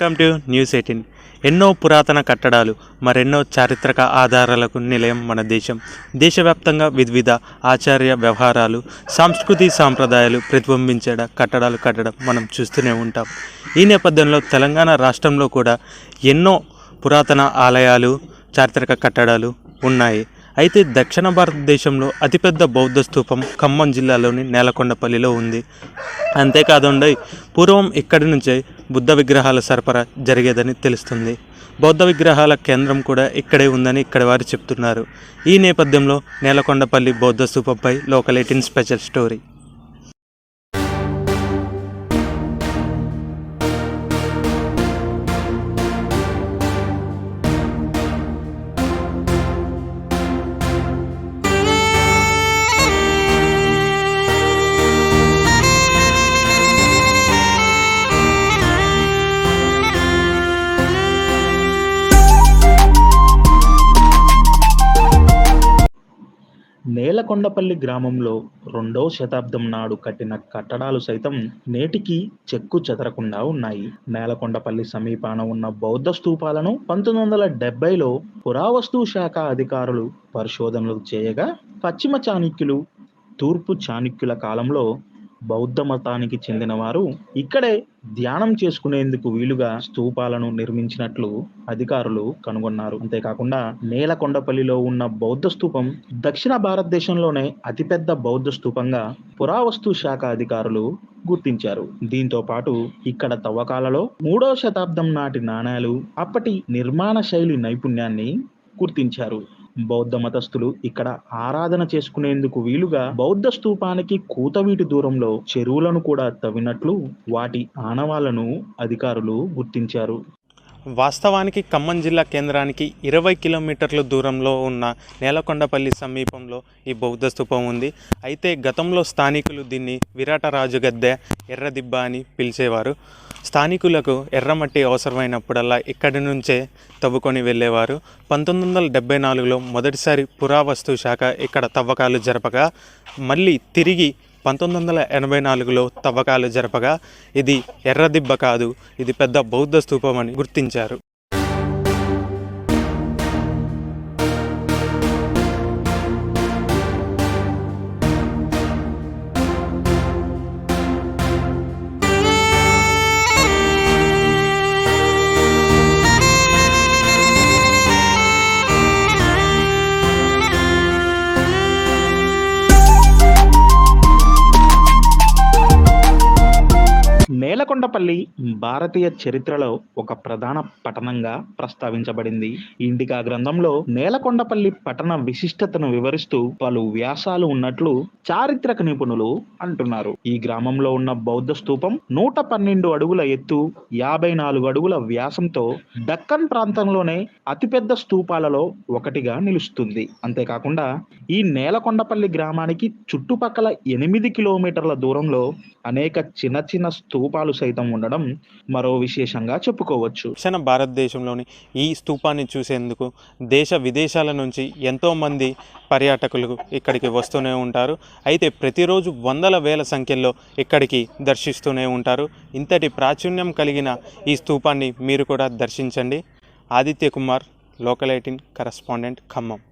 Welcome to news 18. ఎన్నో పురాతన కట్టడాలు, మరెన్నో చారిత్రక ఆధారాలకు నిలయం మన దేశం. దేశవ్యాప్తంగా వివిధ ఆచార్య వ్యవహారాలు, సంస్కృతి సాంప్రదాయాలు ప్రతిబింబించే కట్టడాలు కట్టడం మనం చూస్తూనే ఉంటాం. ఈ నేపథ్యంలో తెలంగాణ రాష్ట్రంలో కూడా ఎన్నో పురాతన ఆలయాలు, చారిత్రక కట్టడాలు ఉన్నాయి. అయితే దక్షిణ భారతదేశంలో అతిపెద్ద బౌద్ధ స్తూపం ఖమ్మం జిల్లాలోని నేలకొండపల్లిలో ఉంది. అంతేకాదండి, పూర్వం ఇక్కడి నుంచే బుద్ధ విగ్రహాల సరఫరా జరిగేదని తెలుస్తుంది. బౌద్ధ విగ్రహాల కేంద్రం కూడా ఇక్కడే ఉందని ఇక్కడి వారు చెప్తున్నారు. ఈ నేపథ్యంలో నేలకొండపల్లి బౌద్ధ స్తూపంపై లోకల్ 18 స్పెషల్ స్టోరీ. నేలకొండపల్లి గ్రామంలో 2వ శతాబ్దం నాడు కట్టిన కట్టడాలు సైతం నేటికి చెక్కు చెదరకుండా ఉన్నాయి. నేలకొండపల్లి సమీపాన ఉన్న బౌద్ధ స్తూపాలను 1970లో పురావస్తు శాఖ అధికారులు పరిశోధనలు చేయగా, పశ్చిమ చాళుక్యులు, తూర్పు చాళుక్యుల కాలంలో బౌద్ధ మతానికి చెందిన వారు ఇక్కడే ధ్యానం చేసుకునేందుకు వీలుగా స్తూపాలను నిర్మించినట్లు అధికారులు కనుగొన్నారు. అంతేకాకుండా నేలకొండపల్లిలో ఉన్న బౌద్ధ స్తూపం దక్షిణ భారతదేశంలోనే అతిపెద్ద బౌద్ధ స్తూపంగా పురావస్తు శాఖ అధికారులు గుర్తించారు. దీంతో పాటు ఇక్కడ తవ్వకాలలో 3వ శతాబ్దం నాటి నాణేలు, అప్పటి నిర్మాణ శైలి నైపుణ్యాన్ని గుర్తించారు. బౌద్ధ మతస్థులు ఇక్కడ ఆరాధన చేసుకునేందుకు వీలుగా బౌద్ధ స్తూపానికి కూతవీటి దూరంలో చెరువులను కూడా తవ్వినట్లు వాటి ఆనవాళ్లను అధికారులు గుర్తించారు. వాస్తవానికి ఖమ్మం జిల్లా కేంద్రానికి 20 కిలోమీటర్ల దూరంలో ఉన్న నేలకొండపల్లి సమీపంలో ఈ బౌద్ధ స్తూపం ఉంది. అయితే గతంలో స్థానికులు దీన్ని విరాటరాజు గద్దె, ఎర్రదిబ్బ అని పిలిచేవారు. స్థానికులకు ఎర్రమట్టి అవసరమైనప్పుడల్లా ఇక్కడి నుంచే తవ్వుకొని వెళ్ళేవారు. 1974లో మొదటిసారి పురావస్తు శాఖ ఇక్కడ తవ్వకాలు జరపగా, మళ్ళీ తిరిగి 1984లో తవ్వకాలు జరపగా ఇది ఎర్రదిబ్బ కాదు, ఇది పెద్ద బౌద్ధ స్తూపం అని గుర్తించారు. నేలకొండపల్లి భారతీయ చరిత్రలో ఒక ప్రధాన పట్టణంగా ప్రస్తావించబడింది. ఇండికా గ్రంథంలో నేలకొండపల్లి పట్టణ విశిష్టతను వివరిస్తూ పలు వ్యాసాలు ఉన్నట్లు చారిత్రక నిపుణులు అంటున్నారు. ఈ గ్రామంలో ఉన్న బౌద్ధ స్తూపం 112 అడుగుల ఎత్తు, 54 అడుగుల వ్యాసంతో దక్కన్ ప్రాంతంలోనే అతిపెద్ద స్తూపాలలో ఒకటిగా నిలుస్తుంది. అంతేకాకుండా ఈ నేలకొండపల్లి గ్రామానికి చుట్టుపక్కల 8 కిలోమీటర్ల దూరంలో అనేక చిన్న చిన్న స్తూపాలు సైతం ఉండడం మరో విశేషంగా చెప్పుకోవచ్చు. దక్షిణ భారతదేశంలోని ఈ స్తూపాన్ని చూసేందుకు దేశ విదేశాల నుంచి ఎంతోమంది పర్యాటకులు ఇక్కడికి వస్తూనే ఉంటారు. అయితే ప్రతిరోజు వందల వేల సంఖ్యలో ఇక్కడికి దర్శిస్తూనే ఉంటారు. ఇంతటి ప్రాచుర్యం కలిగిన ఈ స్తూపాన్ని మీరు కూడా దర్శించండి. Aditya Kumar, local 18 correspondent, Khammam.